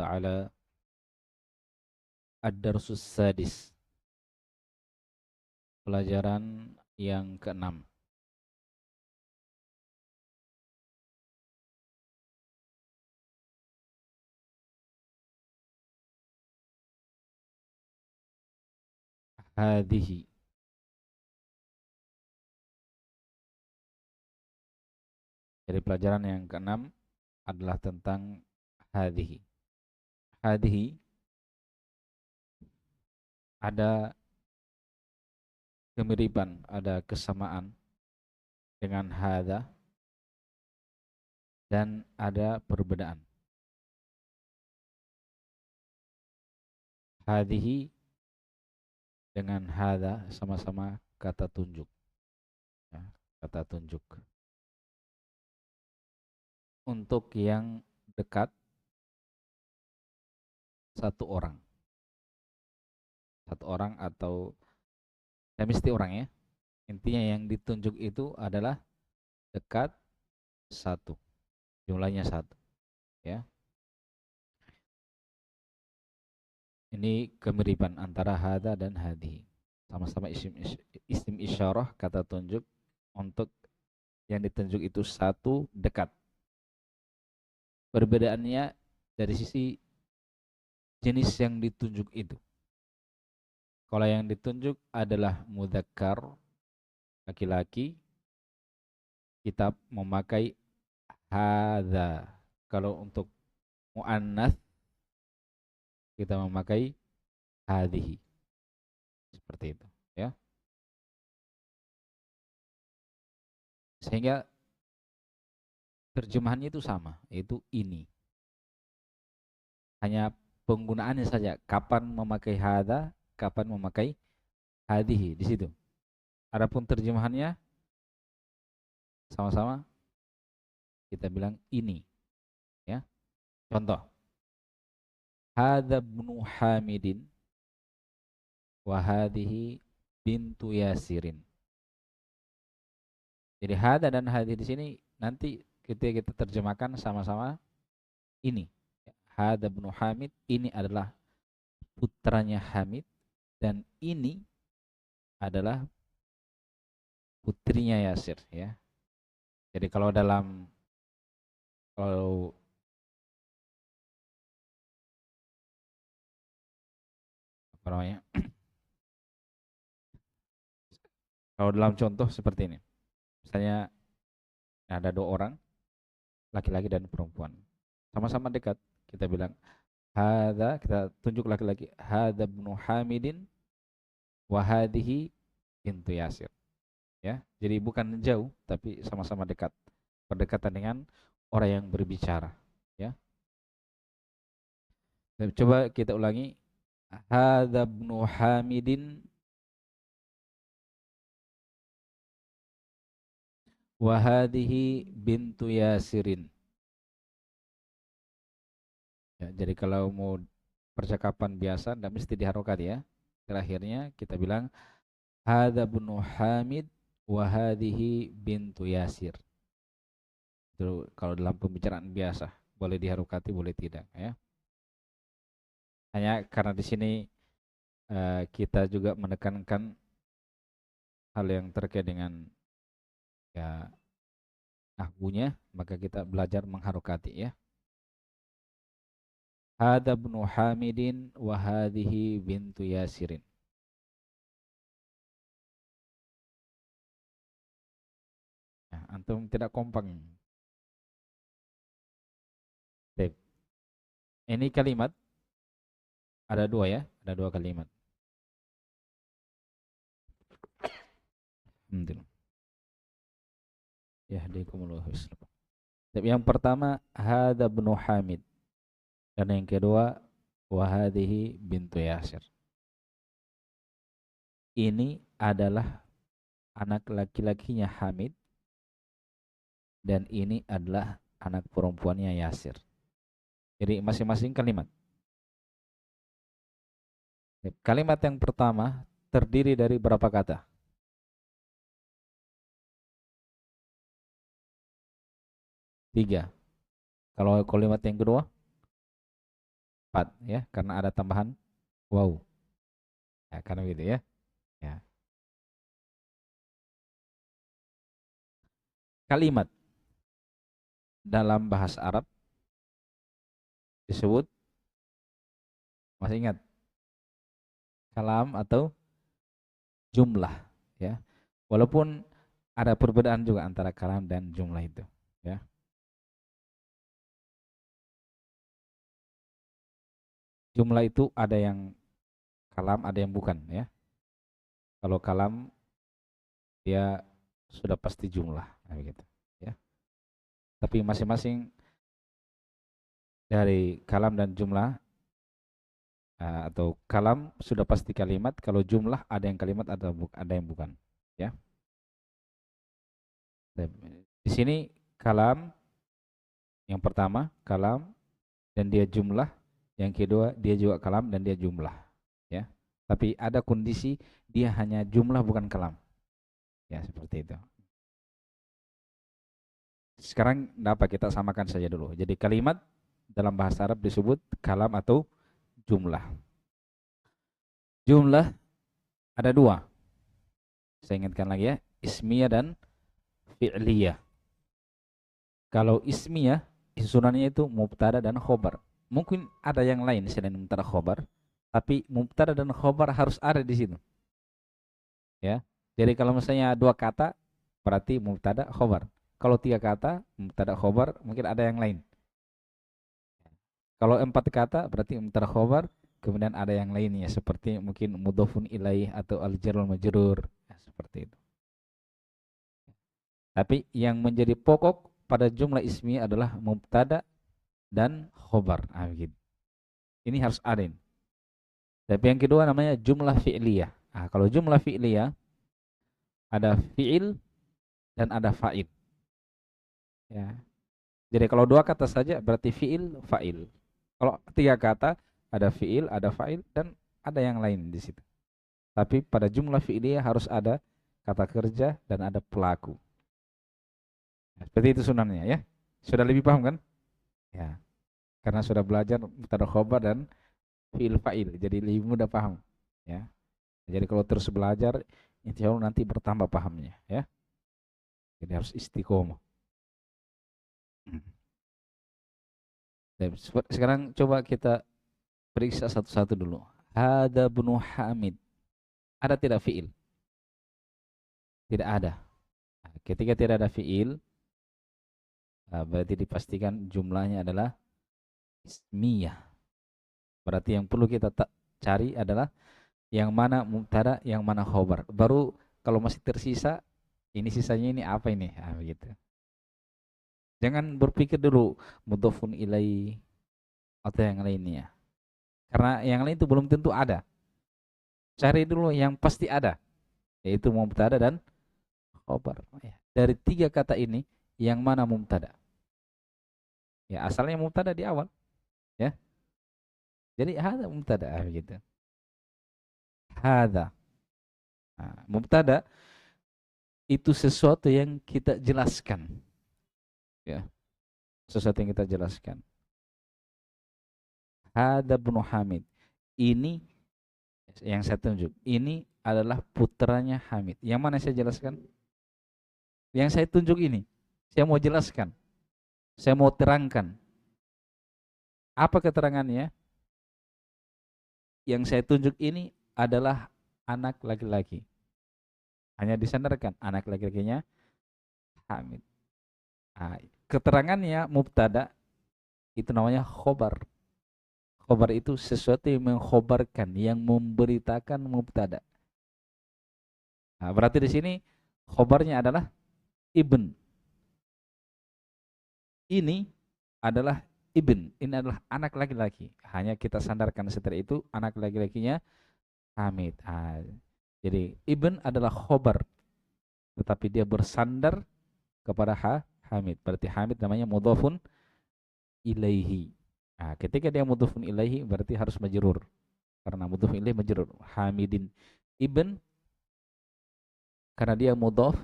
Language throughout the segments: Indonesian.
taala Ad-Darsus Sadis, pelajaran yang keenam. Hadhihi. Jadi pelajaran yang keenam adalah tentang hadhihi. Hadhihi ada kemiripan, ada kesamaan dengan hadha dan ada perbedaan. Hadhihi dengan hadha sama-sama kata tunjuk. Ya, kata tunjuk. Untuk yang dekat, satu orang. Satu orang atau ya mesti orang ya. Intinya yang ditunjuk itu adalah dekat satu. Jumlahnya satu. Ya. Ini kemiripan antara hada dan hadi. Sama-sama isim isyarah, kata tunjuk untuk yang ditunjuk itu satu, dekat. Perbedaannya dari sisi jenis yang ditunjuk itu. Kalau yang ditunjuk adalah mudzakkar, laki-laki, kita memakai hadza. Kalau untuk muannats kita memakai hadhihi. Seperti itu, ya. Sehingga terjemahannya itu sama, yaitu ini. Hanya penggunaannya saja, kapan memakai hadza, kapan memakai hadhihi di situ. Adapun terjemahannya sama-sama kita bilang ini, ya. Contoh, hadza ibnu Hamidin wa hadhihi bintu Yasirin. Jadi hadza dan hadhihi di sini nanti kita terjemahkan sama-sama ini. Hadza ibnu Hamid, ini adalah putranya Hamid, dan ini adalah putrinya Yasir, ya. Jadi kalau apa namanya? Kalau dalam contoh seperti ini. Misalnya ada dua orang, laki-laki dan perempuan. Sama-sama dekat. Kita bilang hadza, kita tunjuk laki-laki, hadza ibnu Hamidin wa hadhihi bintu Yasir. Ya. Jadi bukan jauh tapi sama-sama dekat. Berdekatan dengan orang yang berbicara, ya. Coba kita ulangi. Hadza ibnu Hamidin wa hadhihi bintu Yasirin. Ya, jadi kalau mau percakapan biasa tidak mesti diharokat ya. Terakhirnya kita bilang hadza ibnu Hamid wa hadhihi bintu Yasir. Itu kalau dalam pembicaraan biasa, boleh diharokati boleh tidak, ya. Hanya karena di sini kita juga menekankan hal yang terkait dengan ya nahwunya, maka kita belajar mengharokati, ya. Hadza ibnu Hamidin wa hadhihi bintu Yasirin. Ya, antum tidak kompak. Baik. Ini kalimat ada dua ya, ada dua kalimat. Alhamdulillah. Yahdikumullah. Yang pertama hadza ibnu Hamid, dan yang kedua wa hadhihi bintu Yasir. Ini adalah anak laki-lakinya Hamid dan ini adalah anak perempuannya Yasir. Jadi masing-masing kalimat. Kalimat yang pertama terdiri dari berapa kata? 3. Kalau kalimat yang kedua 4 ya, karena ada tambahan waw. Ya, karena gitu ya. Ya. Kalimat dalam bahasa Arab disebut, masih ingat, kalam atau jumlah ya. Walaupun ada perbedaan juga antara kalam dan jumlah itu ya. Jumlah itu ada yang kalam, ada yang bukan ya. Kalau kalam dia sudah pasti jumlah gitu ya. Tapi masing-masing dari kalam dan jumlah, atau kalam sudah pasti kalimat, kalau jumlah ada yang kalimat atau ada yang bukan ya. Di sini kalam yang pertama kalam dan dia jumlah, yang kedua dia juga kalam dan dia jumlah ya. Tapi ada kondisi dia hanya jumlah bukan kalam ya, seperti itu. Sekarang dapat kita samakan saja dulu. Jadi kalimat dalam bahasa Arab disebut kalam atau jumlah. Jumlah ada dua. Saya ingatkan lagi ya, ismiyah dan fi'liyah. Kalau ismiyah, susunannya itu mubtada dan khobar. Mungkin ada yang lain selain mubtada khobar, tapi mubtada dan khobar harus ada di situ. Ya. Jadi kalau misalnya dua kata, berarti mubtada khobar. Kalau tiga kata, mubtada khobar, mungkin ada yang lain. Kalau empat kata, berarti mubtada khobar, kemudian ada yang lainnya seperti mungkin mudhofun ilaih atau al-jar wal majrur, ya, seperti itu. Tapi yang menjadi pokok pada jumlah ismi adalah mubtada dan khobar. Gitu. Ini harus ada. Tapi yang kedua namanya jumlah fi'liyah. Kalau jumlah fi'liyah ada fi'il dan ada fa'il. Ya. Jadi kalau dua kata saja berarti fi'il, fa'il. Kalau tiga kata ada fi'il, ada fa'il dan ada yang lain di situ. Tapi pada jumlah fi'liyah harus ada kata kerja dan ada pelaku. Seperti itu sunannya ya. Sudah lebih paham kan? Ya. Karena sudah belajar mubtada khobar dan fi'il fa'il, jadi lebih mudah paham ya. Jadi kalau terus belajar, insya Allah nanti bertambah pahamnya ya. Jadi harus istiqomah. Sekarang coba kita periksa satu-satu dulu. Hada bunu Hamid. Ada tidak fi'il? Tidak ada. Ketika tidak ada fi'il, berarti dipastikan jumlahnya adalah ismiyah. Berarti yang perlu kita cari adalah yang mana mubtada, yang mana khobar. Baru kalau masih tersisa, ini sisanya ini apa ini? Begitu. Jangan berpikir dulu mudhofun ilai atau yang lainnya. Karena yang lain itu belum tentu ada. Cari dulu yang pasti ada, yaitu mubtada dan khobar. Dari tiga kata ini, yang mana mubtada? Ya, asalnya mubtada di awal, ya. Jadi ada mubtada gitu. Hada. Mubtada itu sesuatu yang kita jelaskan. Ya. Sesuatu yang kita jelaskan. Hada bin Hamid. Ini yang saya tunjuk. Ini adalah putranya Hamid. Yang mana saya jelaskan? Yang saya tunjuk ini. Saya mau jelaskan. Saya mau terangkan. Apa keterangannya? Yang saya tunjuk ini adalah anak laki-laki. Hanya disandarkan anak laki-lakinya Hamid. Keterangannya mubtada itu namanya khobar. Khobar itu sesuatu yang mengkhobarkan, yang memberitakan mubtada. Berarti di sini khobarnya adalah ibn. Ini adalah ibn. Ini adalah anak laki-laki. Hanya kita sandarkan setelah itu anak laki-lakinya Hamid. Jadi ibn adalah khobar, tetapi dia bersandar kepada Hamid. Berarti Hamid namanya mudhofun ilaihi. Ketika dia mudhofun ilaihi berarti harus majrur. Karena mudhofun ilaihi majrur. Hamidin ibn, karena dia mudhof,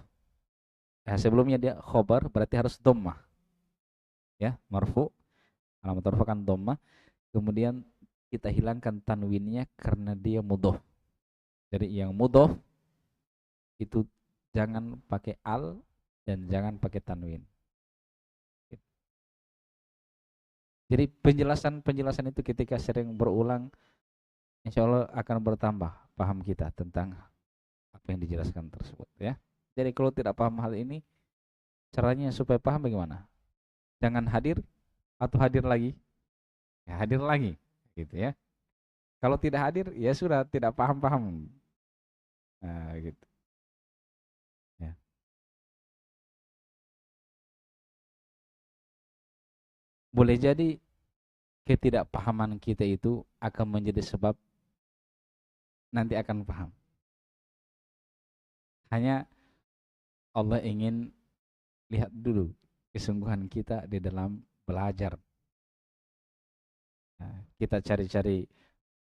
sebelumnya dia khobar, berarti harus dhammah. Ya, marfu. Alamat marfu kan dhammah. Kemudian kita hilangkan tanwinnya karena dia mudhof. Jadi yang mudhof itu jangan pakai al dan jangan pakai tanwin. Jadi penjelasan-penjelasan itu ketika sering berulang, insya Allah akan bertambah paham kita tentang apa yang dijelaskan tersebut ya. Jadi kalau tidak paham hal ini, caranya supaya paham bagaimana? Jangan hadir atau hadir lagi? Ya, hadir lagi, gitu ya. Kalau tidak hadir, ya sudah tidak paham-paham. Nah, gitu. Ya. Boleh jadi ketidakpahaman kita itu akan menjadi sebab nanti akan paham. Hanya Allah ingin lihat dulu kesungguhan kita di dalam belajar. Nah, kita cari-cari,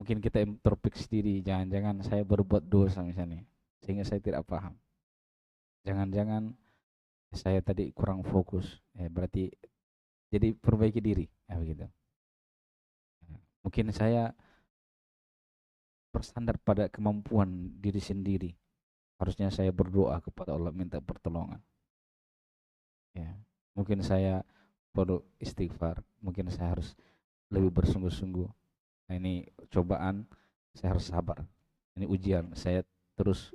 mungkin kita introspeksi diri, jangan-jangan saya berbuat dosa misalnya, sehingga saya tidak paham. Jangan-jangan saya tadi kurang fokus, berarti jadi perbaiki diri, ya begitu. Mungkin saya bersandar pada kemampuan diri sendiri. Harusnya saya berdoa kepada Allah minta pertolongan. Ya, mungkin saya perlu istighfar, mungkin saya harus lebih bersungguh-sungguh. Nah, ini cobaan, saya harus sabar. Ini ujian, saya terus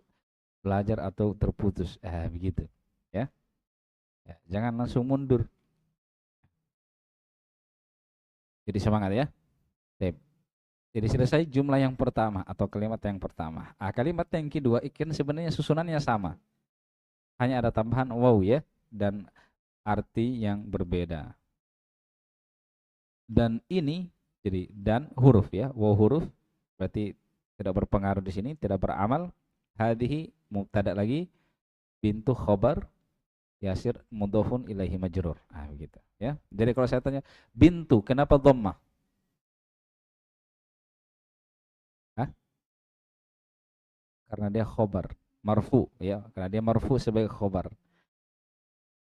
belajar atau terputus. Begitu. Ya. Ya, jangan langsung mundur. Jadi semangat ya. Tip. Jadi selesai jumlah yang pertama atau kalimat yang pertama. Kalimat yang kedua ikan sebenarnya susunannya sama. Hanya ada tambahan waw ya dan arti yang berbeda. Dan ini jadi dan huruf ya, waw huruf berarti tidak berpengaruh di sini, tidak beramal. Hadhihi mubtada lagi, bintu khobar, yasir mudhofun ilaihi majrur. Begitu ya. Jadi kalau saya tanya bintu kenapa dhammah? Karena dia khobar, marfu ya, karena dia marfu sebagai khobar.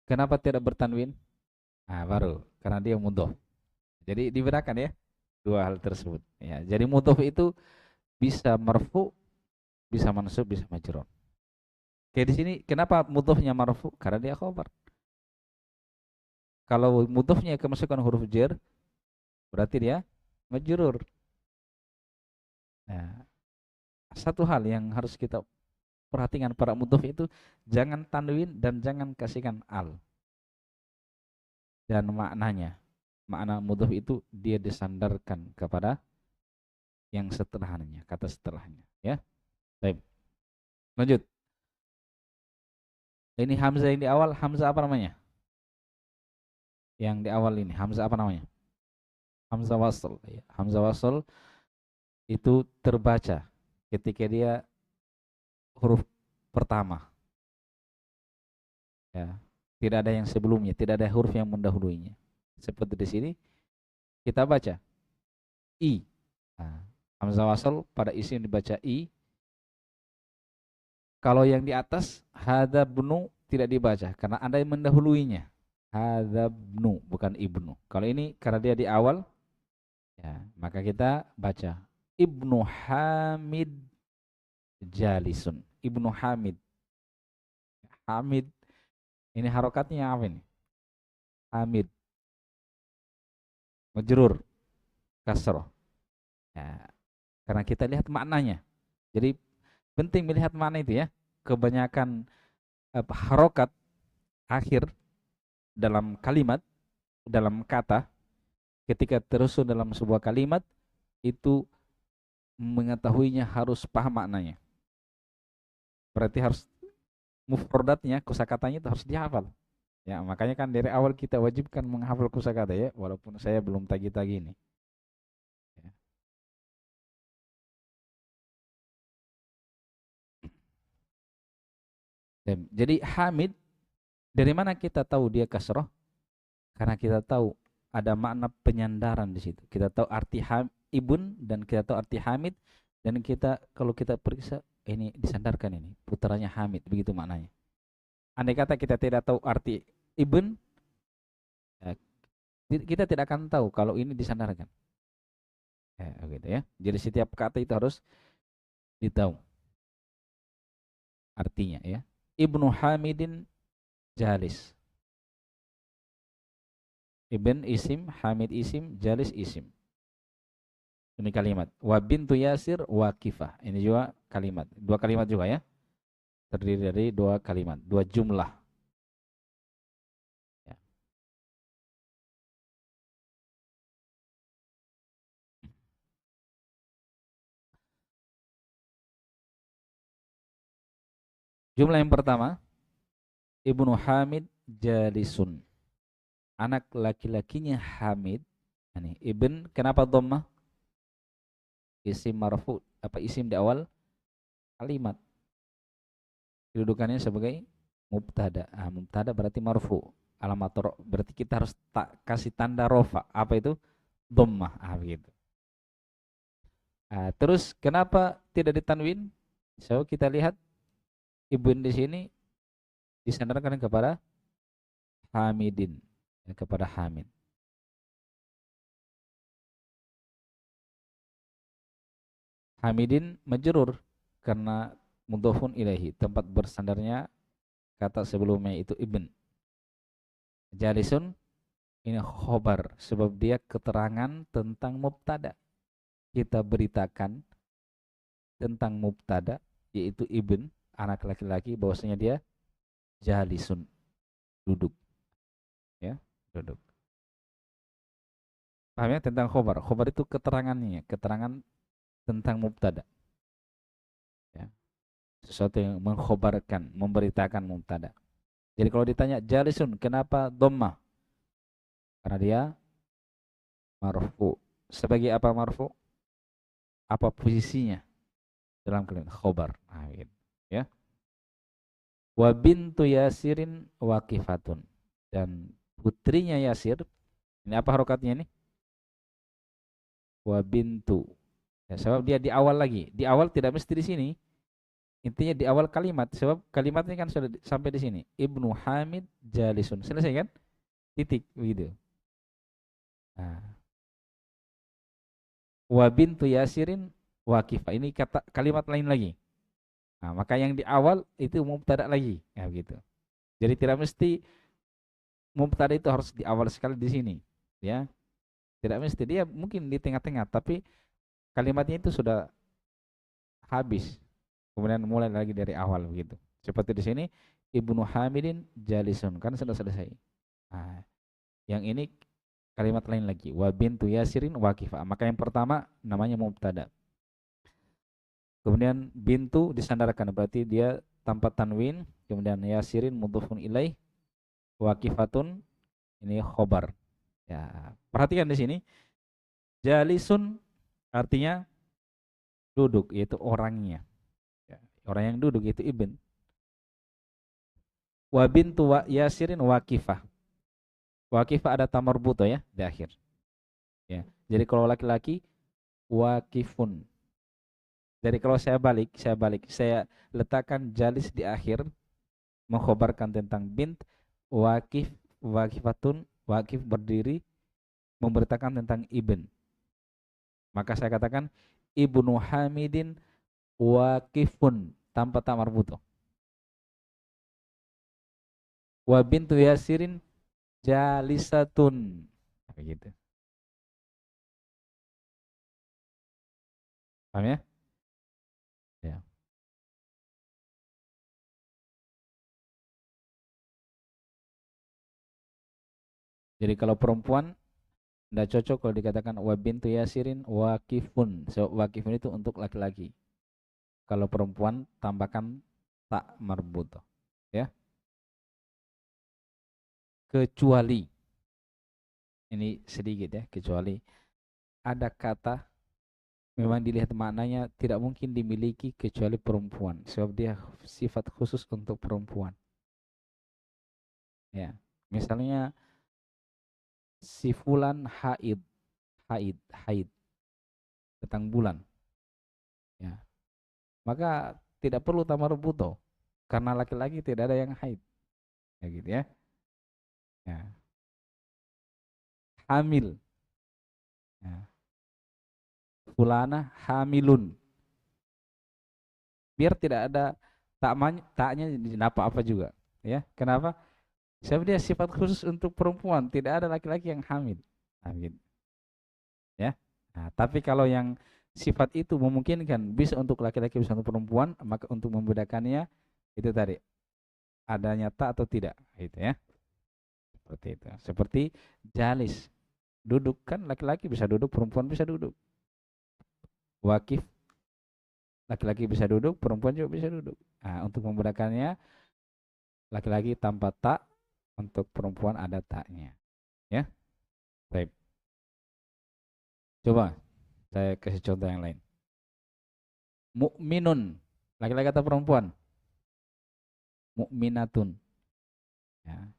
Kenapa tidak bertanwin? Baru karena dia mudhof. Jadi dibedakan ya dua hal tersebut ya. Jadi mudhof itu bisa marfu, bisa mansub, bisa majrur. Kayak di sini kenapa mudhofnya marfu? Karena dia khobar. Kalau mudhofnya kemasukan huruf jar, berarti dia majrur. Nah, satu hal yang harus kita perhatikan pada mudhof itu jangan tanwin dan jangan kasihkan al. Dan maknanya, makna mudhof itu dia disandarkan kepada yang setelahnya, kata setelahnya ya. Baik. Lanjut. Ini hamzah yang di awal, hamzah apa namanya? Yang di awal ini hamzah apa namanya? Hamzah wasl ya. Hamzah wasl itu terbaca ketika dia huruf pertama ya. Tidak ada yang sebelumnya, tidak ada huruf yang mendahuluinya. Seperti di sini kita baca i. Nah, hamzah wasl pada isim dibaca i. Kalau yang di atas hadza bnu tidak dibaca karena ada yang mendahuluinya. Hadza bnu bukan ibnu. Kalau ini karena dia di awal ya, maka kita baca Ibnu Hamid jalisun. Ibnu Hamid. Hamid ini harokatnya apa ini? Hamid majrur kasroh. Ya, karena kita lihat maknanya. Jadi penting melihat makna itu ya. Kebanyakan harokat akhir dalam kalimat, dalam kata, ketika tersusun dalam sebuah kalimat itu mengetahuinya harus paham maknanya. Berarti harus mufradatnya, kosakatanya itu harus dihafal. Ya, makanya kan dari awal kita wajibkan menghafal kosakata ya, walaupun saya belum tagi-tagi ini. Ya. Jadi Hamid, dari mana kita tahu dia kasroh? Karena kita tahu ada makna penyandaran di situ. Kita tahu arti ibun dan kita tahu arti Hamid dan kita kalau kita periksa ini disandarkan ini putranya Hamid begitu maknanya. Andai kata kita tidak tahu arti ibn, ya, kita tidak akan tahu kalau ini disandarkan. Gitu ya. Jadi setiap kata itu harus ditahu artinya ya. Ibnu Hamidin jalis. Ibn isim, Hamid isim, jalis isim. Ini kalimat. Wa bintu Yasir wakifah. Ini juga kalimat. Dua kalimat juga ya. Terdiri dari dua kalimat, dua jumlah. Ya. Jumlah yang pertama, Ibnu Hamid jalisun. Anak laki-lakinya Hamid. Ini Ibn, kenapa dhammah? Isim marfu, apa isim di awal kalimat. Kedudukannya sebagai mubtada. Mubtada berarti marfu. Alamat berarti kita harus tak kasih tanda rofa. Apa itu? Dhammah. Begitu. Terus kenapa tidak ditanwin? So kita lihat ibn di sini disandarkan kepada Hamidin, kepada Hamid. Hamidin majrur karena mudhofun ilaihi, tempat bersandarnya kata sebelumnya itu ibn. Jalisun ini khobar sebab dia keterangan tentang mubtada. Kita beritakan tentang mubtada yaitu ibn, anak laki-laki, bahwasanya dia jalisun, duduk ya, duduk. Paham ya tentang khobar? Khobar itu keterangannya, keterangan tentang mubtada ya. Sesuatu yang mengkhobarkan, memberitakan mubtada. Jadi kalau ditanya jalisun, kenapa dhammah? Karena dia marfu. Sebagai apa marfu? Apa posisinya dalam kalimat khobar? Gitu, ya. Wa bintu Yasirin waqifatun, dan putrinya Yasir, ini apa harokatnya ini? Wa bintu. Ya, sebab dia di awal lagi. Di awal tidak mesti di sini. Intinya di awal kalimat, sebab kalimatnya kan sudah sampai di sini. Ibnu Hamid jalisun. Selesai kan? Titik begitu. Nah, wa bintu Yasirin waqifah. Ini kata kalimat lain lagi. Nah, maka yang di awal itu mubtada lagi, ya begitu. Jadi tidak mesti mubtada itu harus di awal sekali di sini, ya. Tidak mesti, dia mungkin di tengah-tengah, tapi kalimatnya itu sudah habis. Kemudian mulai lagi dari awal begitu. Seperti di sini Ibnu Hamidin jalisun, kan sudah selesai. Nah, yang ini kalimat lain lagi. Wa bintu Yasirin waqifah. Maka yang pertama namanya mubtada. Kemudian bintu disandarkan, berarti dia tanpa tanwin. Kemudian Yasirin mudhofun ilaih, waqifatun ini khobar. Ya, perhatikan di sini jalisun artinya duduk, yaitu orangnya. Ya, orang yang duduk itu ibn. Wa bintu wa Yasirin waqifah. Waqifah ada tamar buto ya di akhir. Ya. Jadi kalau laki-laki waqifun. Jadi kalau saya letakkan jalis di akhir, mengkhabarkan tentang bint, waqif, waqifatun, waqif berdiri, memberitakan tentang ibn. Maka saya katakan Ibnu Hamidin waqifun tanpa tamar buto. Wa bintu Yasirin jalisatun. Begitu. Paham ya? Ya. Jadi kalau perempuan tidak cocok kalau dikatakan wa bintu Yasirin waqifun. So, waqifun itu untuk laki-laki. Kalau perempuan tambahkan tak marbuto. Ya. Kecuali, ini sedikit ya, kecuali ada kata memang dilihat maknanya tidak mungkin dimiliki kecuali perempuan, sebab dia sifat khusus untuk perempuan. Ya. Misalnya si fulan haid, haid tentang bulan. Ya. Maka tidak perlu tamar buto karena laki-laki tidak ada yang haid. Ya gitu ya. Ya. Hamil. Ya. fulana hamilun. Biar tidak ada taknya di apa-apa juga. Ya, kenapa? Sebab dia sifat khusus untuk perempuan, tidak ada laki-laki yang hamil. Hamil. Ya. Nah, tapi kalau yang sifat itu memungkinkan bisa untuk laki-laki bisa untuk perempuan, maka untuk membedakannya itu tadi adanya tak atau tidak, gitu ya. Seperti itu. Seperti jalis, duduk kan laki-laki bisa duduk, perempuan bisa duduk. Wakif, laki-laki bisa duduk, perempuan juga bisa duduk. Nah, untuk membedakannya laki-laki tanpa tak, untuk perempuan ada taknya, ya. Baik. Coba saya kasih contoh yang lain. Mukminun, laki-laki atau perempuan? Mukminatun. Ya.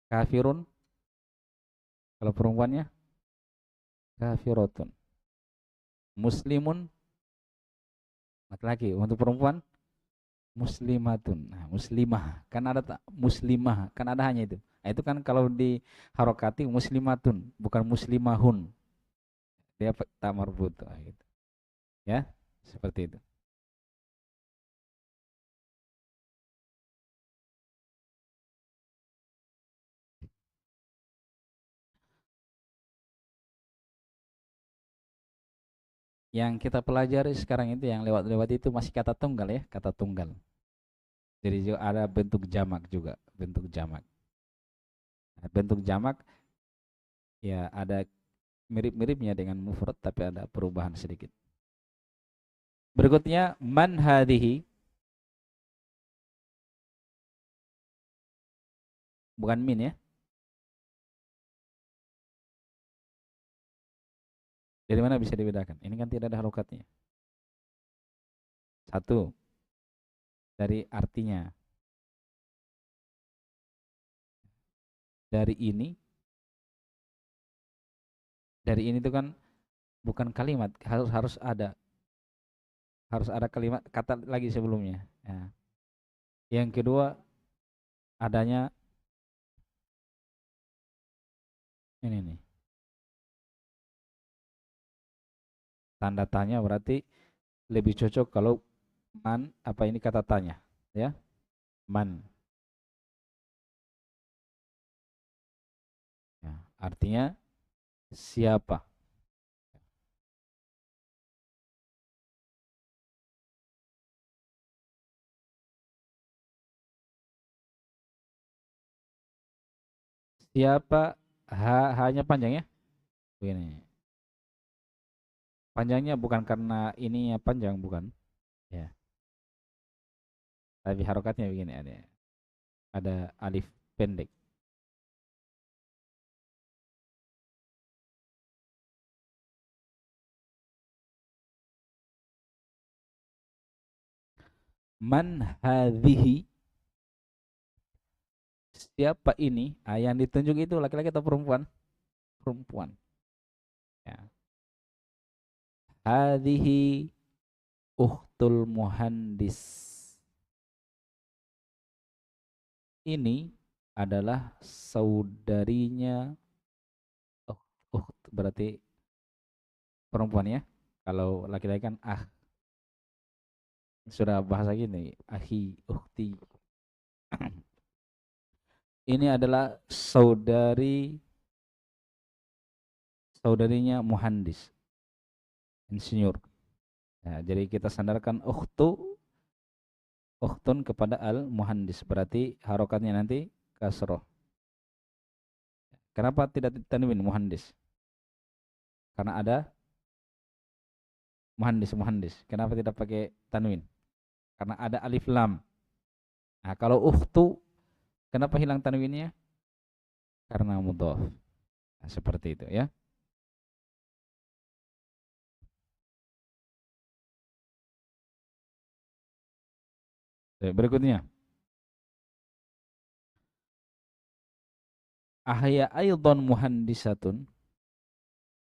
Kafirun, kalau perempuannya kafirotun. Muslimun, laki-laki. Untuk perempuan muslimatun. Nah, muslimah kan ada tak? Muslimah kan ada hanya itu. Nah, itu kan kalau di harokati muslimatun, bukan muslimahun. Dia tak marbut gitu. Ya, seperti itu. Yang kita pelajari sekarang itu yang lewat-lewat itu masih kata tunggal ya, kata tunggal. Jadi juga ada bentuk jamak juga, bentuk jamak. Nah, bentuk jamak ya ada mirip-miripnya dengan mufrad tapi ada perubahan sedikit. Berikutnya man hadhihi, bukan min ya. Dari mana bisa dibedakan? Ini kan tidak ada harokatnya. Satu, dari artinya. Dari ini, dari ini itu kan bukan kalimat, harus harus ada kalimat kata lagi sebelumnya. Ya. Yang kedua adanya ini nih, tanda tanya berarti lebih cocok kalau man apa ini kata tanya, ya. Man. Ya, artinya siapa? Siapa hanya panjang ya? Begini. Panjangnya bukan karena ininya panjang bukan, ya. Tapi harokatnya begini ada alif pendek. Man hadhihi, siapa ini? Yang ditunjuk itu laki-laki atau perempuan? Perempuan. Ya. Hadhihi ukhtul muhandis. Ini adalah saudarinya, oh, berarti perempuan ya. Kalau laki-laki kan sudah bahasa gini, ahi, ukhti. Ini adalah saudarinya muhandis, insinyur. Ya, jadi kita sandarkan ukhtun kepada al muhandis, berarti harokatnya nanti kasroh. Kenapa tidak ditanwin muhandis? Karena ada muhandis. Kenapa tidak pakai tanwin? Karena ada alif lam. Nah, kalau ukhtu, kenapa hilang tanwinnya? Karena mudhaf. Nah, seperti itu ya. Berikutnya, ahya aidon muhandisatun.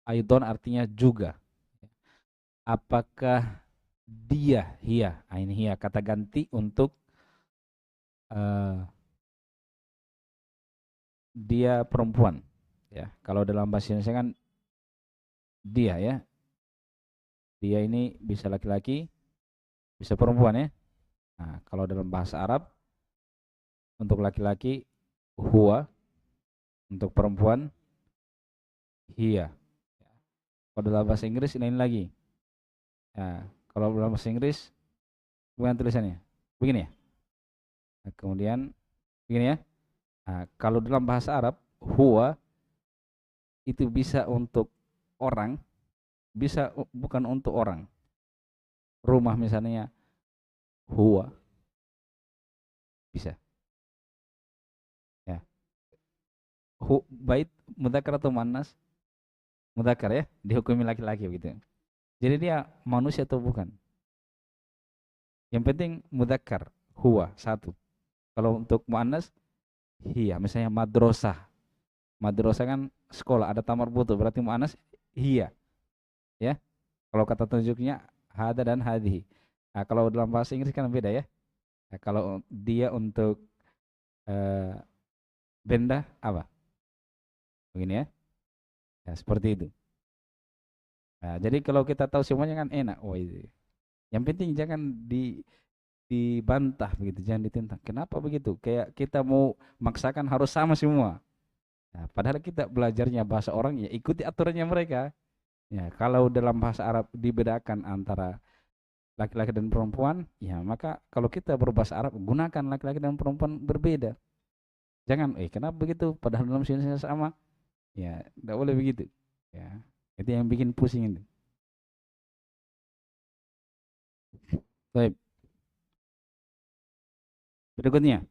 Aidon artinya juga. Apakah dia, ini hia kata ganti untuk uh, dia perempuan. Ya, kalau dalam bahasa Indonesia kan dia ya. Dia ini bisa laki-laki, bisa perempuan ya. Nah, kalau dalam bahasa Arab untuk laki-laki huwa, untuk perempuan hiya. Kalau dalam bahasa Inggris ini lagi. Nah, kalau dalam bahasa Inggris bukan tulisannya. Begini ya. Nah, kemudian begini ya. Nah, kalau dalam bahasa Arab huwa itu bisa untuk orang, bisa bukan untuk orang. Rumah misalnya huwa bisa. Ya. Bait mudzakkar atau muannas? Mudzakkar ya, dihukumi laki-laki begitu. Jadi dia manusia atau bukan? Yang penting mudzakkar, huwa satu. Kalau untuk muannas hiya, misalnya madrasah. Madrasah kan sekolah, ada tamar butuh, berarti muannas hiya, ya. Kalau kata tunjuknya hada dan hadhi. Nah, kalau dalam bahasa Inggris kan beda ya. Nah, kalau dia untuk eh, benda apa? Begini ya. Ya, seperti itu. Nah, jadi kalau kita tahu semuanya kan enak. Oh, itu. Yang penting jangan dibantah begitu, jangan ditentang. Kenapa begitu? Kayak kita mau maksakan harus sama semua. Nah, padahal kita belajarnya bahasa orang ya ikuti aturannya mereka. Ya, kalau dalam bahasa Arab dibedakan antara laki-laki dan perempuan, ya maka kalau kita berbahasa Arab gunakan laki-laki dan perempuan berbeda. Jangan, kenapa begitu? Padahal dalam sini sama. Ya, tidak boleh begitu. Ya, itu yang bikin pusing itu. Baik, berikutnya.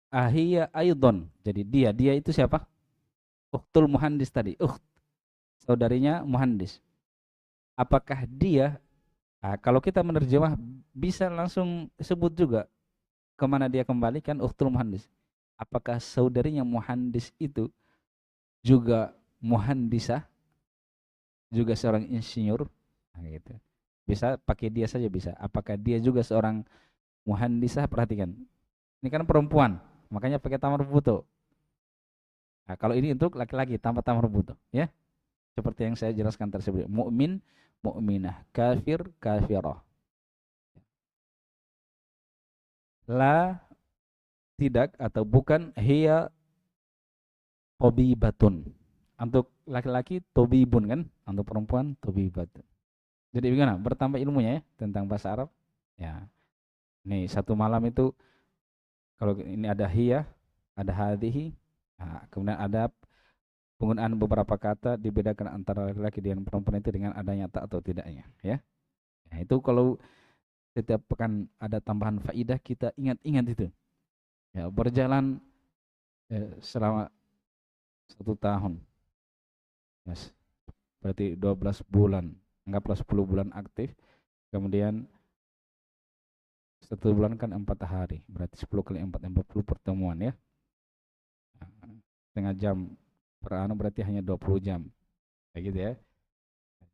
Ahiyya aidon. Jadi dia itu siapa? Ukhtul muhandis tadi. Saudarinya muhandis. Apakah dia, kalau kita menerjemah bisa langsung sebut juga kemana dia kembali kan ukhtul muhandis. Apakah saudarinya muhandis itu juga muhandisah, juga seorang insinyur? Nah, gitu. Bisa pakai dia saja bisa. Apakah dia juga seorang muhandisah? Perhatikan. Ini kan perempuan, makanya pakai tamar buto. Nah, kalau ini untuk laki-laki tanpa tamar buto, ya. Seperti yang saya jelaskan tersebut. Mukmin, mukminah, kafir, kafirah. La tidak atau bukan hiya tobibatun. Untuk laki-laki tobibun kan, untuk perempuan tobibatun. Jadi bagaimana? Bertambah ilmunya ya tentang bahasa Arab. Ya, nih satu malam itu kalau ini ada hiya, ada hadhihi, nah, kemudian ada penggunaan beberapa kata dibedakan antara laki-laki dan perempuan itu dengan adanya tak atau tidaknya, ya. Nah, itu kalau setiap pekan ada tambahan faidah kita ingat-ingat itu. Ya, berjalan selama 1 tahun. Yes. Berarti 12 bulan. Anggaplah 10 bulan aktif. Kemudian 1 bulan kan 4 hari. Berarti 10 kali 4, 40 pertemuan ya. Setengah jam per anu berarti hanya 20 jam. Kayak gitu ya.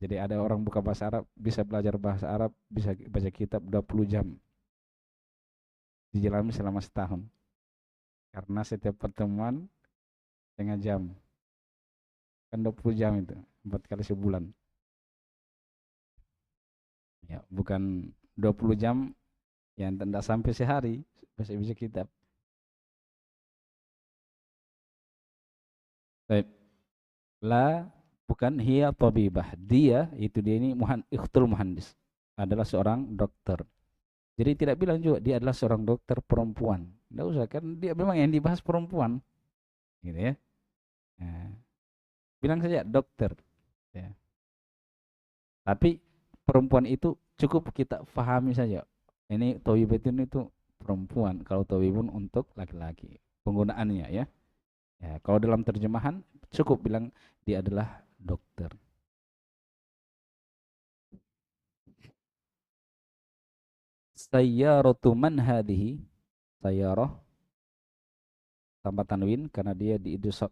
Jadi ada orang buka bahasa Arab, bisa belajar bahasa Arab, bisa baca kitab 20 jam. Dijalani selama setahun. Karena setiap pertemuan setengah jam. Kan 20 jam itu. 4 kali sebulan. Ya, bukan 20 jam yang tidak sampai sehari baca kitab. Baik. La bukan hiya tabibah. Dia ini ikhtul muhandis. Adalah seorang dokter. Jadi tidak bilang juga dia adalah seorang dokter perempuan. Tidak usah kan dia memang yang dibahas perempuan. Gitu ya. Nah, bilang saja dokter. Ya. Tapi perempuan itu cukup kita pahami saja. Ini tawibatun itu perempuan. Kalau tawibun untuk laki-laki. Penggunaannya ya. Ya, kalau dalam terjemahan cukup bilang dia adalah dokter. Sayyaratu man hadhihi? Sayyarah tanpa tanwin karena dia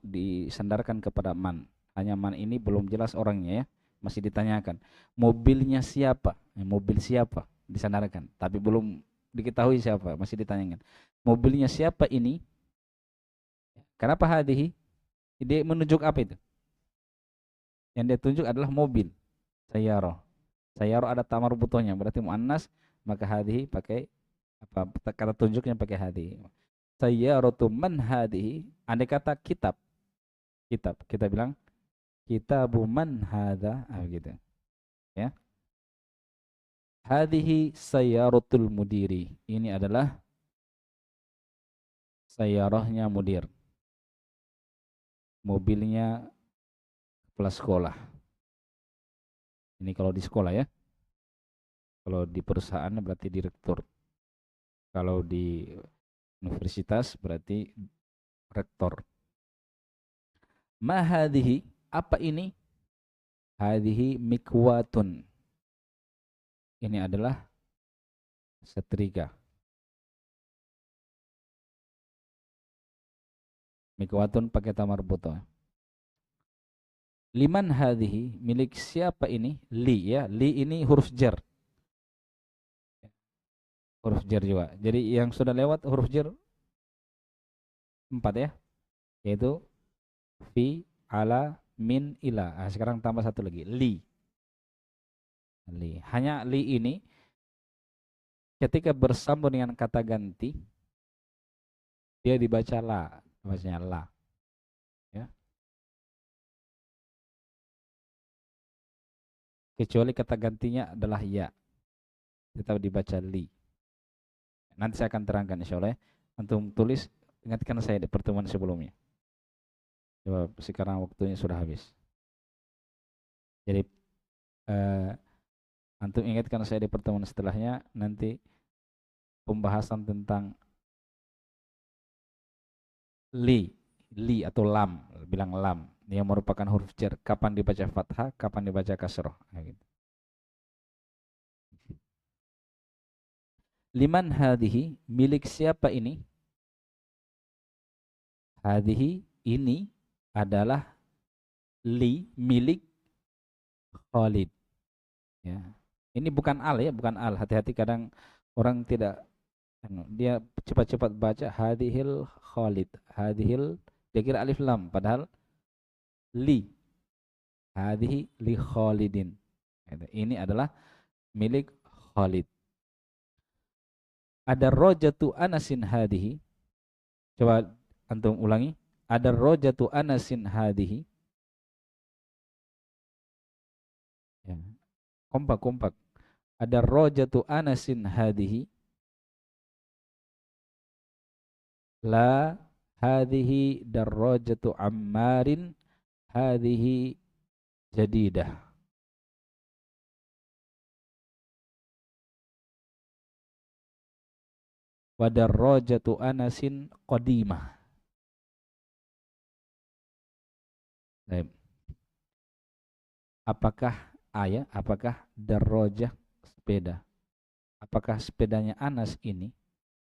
disandarkan kepada man. Hanya man ini belum jelas orangnya ya, masih ditanyakan. Mobilnya siapa? Mobil siapa? Disandarkan, tapi belum diketahui siapa, masih ditanyakan. Mobilnya siapa ini? Kenapa hadhihi? Dia menunjuk apa itu? Yang dia tunjuk adalah mobil. Sayyarah. Sayyarah ada tamar butohnya, berarti muannas, maka hadhihi pakai apa kata tunjuknya pakai hadhihi. Sayyaratu man hadhihi, andai kata kitab. Kitab, kita bilang kitabu man hadza, gitu. Ya. Hadhihi sayyaratul mudiri. Ini adalah sayyarahnya mudir. Mobilnya kepala sekolah. Ini kalau di sekolah ya. Kalau di perusahaan berarti direktur. Kalau di universitas berarti rektor. Ma hadhihi, apa ini? Hadhihi mikwatun. Ini adalah setrika. Mikwatun pakai tamar buto. Liman hadhihi, milik siapa ini? Li ya, li ini huruf jar. Huruf jar juga. Jadi yang sudah lewat huruf jar 4 ya. Yaitu fi, ala, min, ila. Nah, sekarang tambah satu lagi, li. Li. Hanya li ini ketika bersambung dengan kata ganti dia dibaca la, bacanya la. Ya. Kecuali kata gantinya adalah ya. Tetap dibaca li. Nanti saya akan terangkan insyaallah. Antum tulis, ingatkan saya di pertemuan sebelumnya. Coba sekarang waktunya sudah habis. Jadi antum ingatkan saya di pertemuan setelahnya, nanti pembahasan tentang li atau lam, bilang lam, yang merupakan huruf jar, kapan dibaca fathah, kapan dibaca kasroh. Nah, gitu. Liman hadhihi, milik siapa ini? Hadhihi, ini adalah li, milik Khalid. Ya. Ini bukan al ya, bukan al. Hati-hati kadang orang tidak, dia cepat-cepat baca hadhil Khalid, hadhil, dia kira alif lam, padahal li. Hadhihi li Khalidin. Ini adalah milik Khalid. Ada rojatu Anasin hadhihi. Coba antum ulangi. Ada rojatu Anasin hadhihi. Ya. Kompak. Ada rojatu Anasin hadhihi. La hadhihi darrojatu Ammarin hadhihi jadidah. Wa darrojatu Anasin qadimah. Baik. Apakah ayah, apakah darrojah sepeda? Apakah sepedanya Anas ini?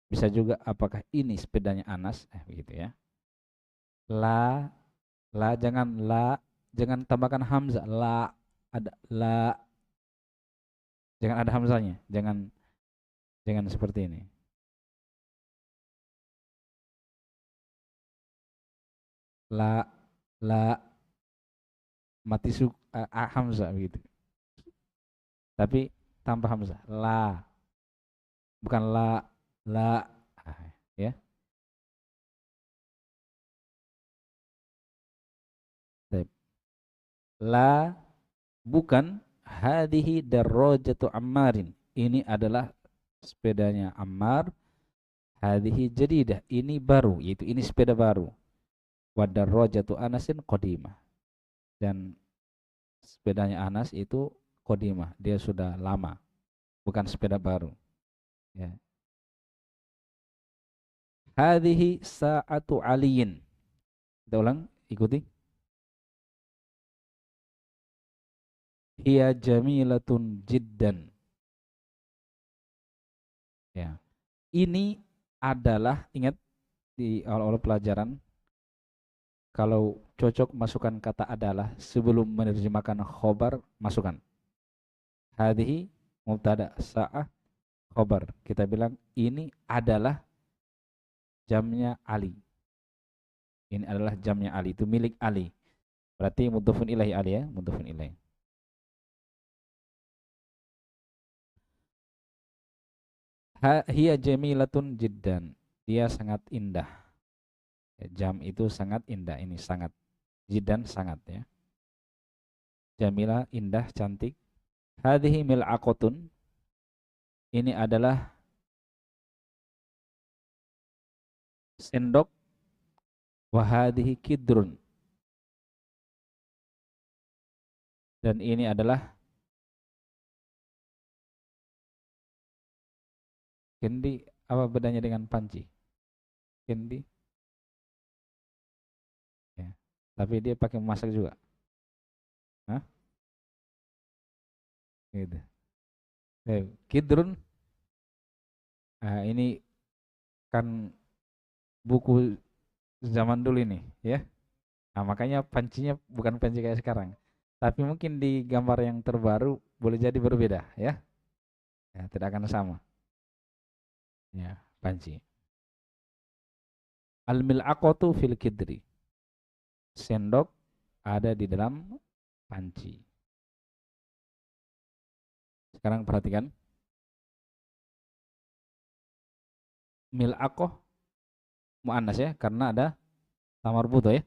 Bisa juga apakah ini sepedanya Anas? Begitu ya. La, jangan tambahkan hamzah. La, ada la. Jangan ada hamzahnya. Jangan seperti ini. La mati hamzah begitu. Tapi tanpa hamzah. La. Bukan la ya. La bukan hadhihi darrajatu Ammarin. Ini adalah sepedanya Ammar. Hadhihi jadidah, ini baru, yaitu ini sepeda baru. Wa darrajatu Anasin qadimah. Dan sepedanya Anas itu qadimah, dia sudah lama. Bukan sepeda baru. Ya. Hadhihi sa'atu aliyin. Kita ulang, ikuti. Hiya jamilatun jiddan. Ya. Ini adalah, ingat di awal-awal pelajaran, kalau cocok masukkan kata adalah sebelum menerjemahkan khobar, masukkan. Hadhihi mubtada, sa'ah khobar. Kita bilang ini adalah jamnya Ali. Ini adalah jamnya Ali, itu milik Ali. Berarti mudhofun ilaih Ali ya, mudhofun ilaih. Hiya jamilatun jiddan. Dia sangat indah. Ya, jam itu sangat indah. Ini sangat. Jiddan sangat ya. Jamila indah, cantik. Hadhihi mil'aqatun. Ini adalah sendok. Wahadihi kidrun. Dan ini adalah kendi. Apa bedanya dengan panci? Kendi. Ya. Tapi dia pakai memasak juga. Hah? Gitu. Kidrun. Ini kan buku zaman dulu ini ya. Nah, makanya pancinya bukan panci kayak sekarang. Tapi mungkin di gambar yang terbaru boleh jadi berbeda ya. Ya, tidak akan sama. Ya, panci. Al-mil'aqatu fil kidri. Sendok ada di dalam panci. Sekarang perhatikan. Mil'aqah muannas ya, karena ada tamar buto ya.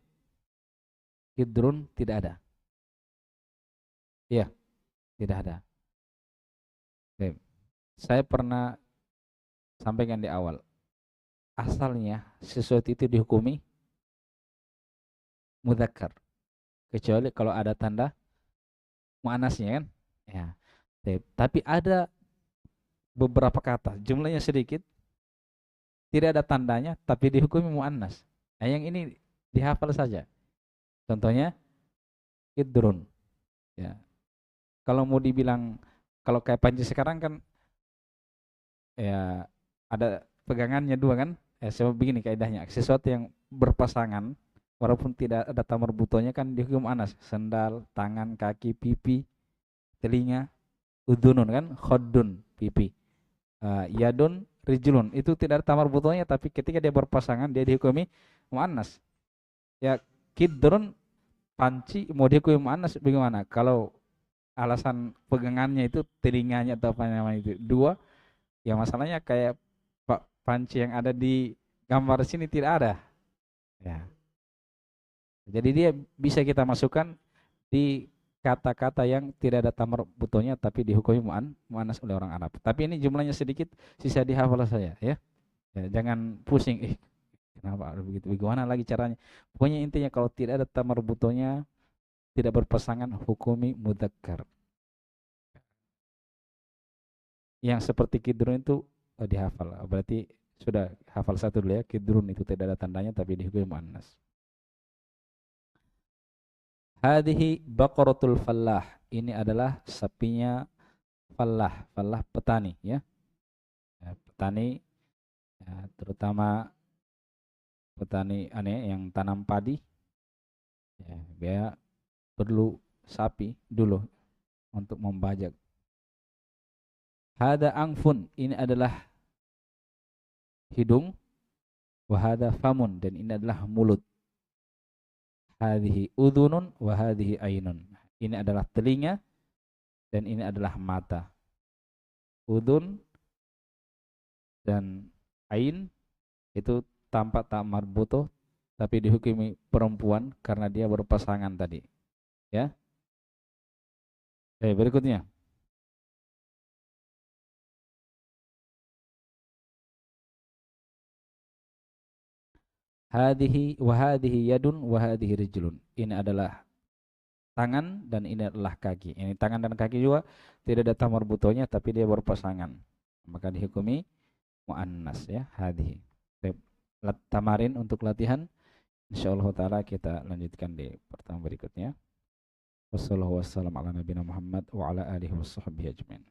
Kidrun tidak ada. Iya, tidak ada. Oke. Saya pernah sampaikan di awal. Asalnya sesuatu itu dihukumi mudzakkar. Kecuali kalau ada tanda muannasnya kan. Ya. Tapi ada beberapa kata, jumlahnya sedikit, tidak ada tandanya, tapi dihukumi muannas. Nah, yang ini dihafal saja. Contohnya idrun. Ya. Kalau mau dibilang, kalau kayak panci sekarang kan, ya ada pegangannya dua kan. Sebab begini kaidahnya, sesuatu yang berpasangan, walaupun tidak ada tamar butonya kan dihukum muannas. Sendal, tangan, kaki, pipi, telinga, udunun kan, khodun, pipi. Yadun, rijlun, itu tidak ada tamar butonya, tapi ketika dia berpasangan dia dihukumi muannas. Ya, kidrun, panci mau dihukumi muannas bagaimana? Kalau alasan pegangannya itu telinganya atau apa namanya itu dua, ya masalahnya kayak panci yang ada di gambar sini tidak ada. Ya. Jadi dia bisa kita masukkan di kata-kata yang tidak ada tamar butonya tapi dihukumi muannas oleh orang Arab. Tapi ini jumlahnya sedikit, sisa dihafal saya ya. Ya, jangan pusing, kenapa begitu? Bagaimana lagi caranya? Pokoknya intinya kalau tidak ada tamar butonya, tidak berpasangan, hukumi mudzakkar. Yang seperti kidrun itu dihafal. Berarti sudah hafal satu dulu ya. Kidrun itu tidak ada tandanya tapi dihukumi muannas. Hadhihi baqaratul fallah. Ini adalah sapinya fallah. Fallah petani ya. Petani ya, terutama petani yang tanam padi. Ya, dia perlu sapi dulu untuk membajak. Hada angfun, ini adalah hidung. Wahada famun, dan ini adalah mulut. Hadhihi udhunun wahadihi ainun. Ini adalah telinga dan ini adalah mata. Udhun dan ain itu tampak tak marbuto tapi dihukumi perempuan karena dia berpasangan tadi. Ya. Berikutnya. Hadhihi wa hadhihi yadun wa hadhihi rijlun. Ini adalah tangan dan ini adalah kaki. Ini tangan dan kaki juga tidak ada tamar butonya tapi dia berpasangan. Maka dihukumi muannas ya, hadhihi. Tamarin untuk latihan. Insyaallah taala kita lanjutkan di pertemuan berikutnya. Wassalamualaikum warahmatullahi wabarakatuh wa ala alihi washabbihi ajmain.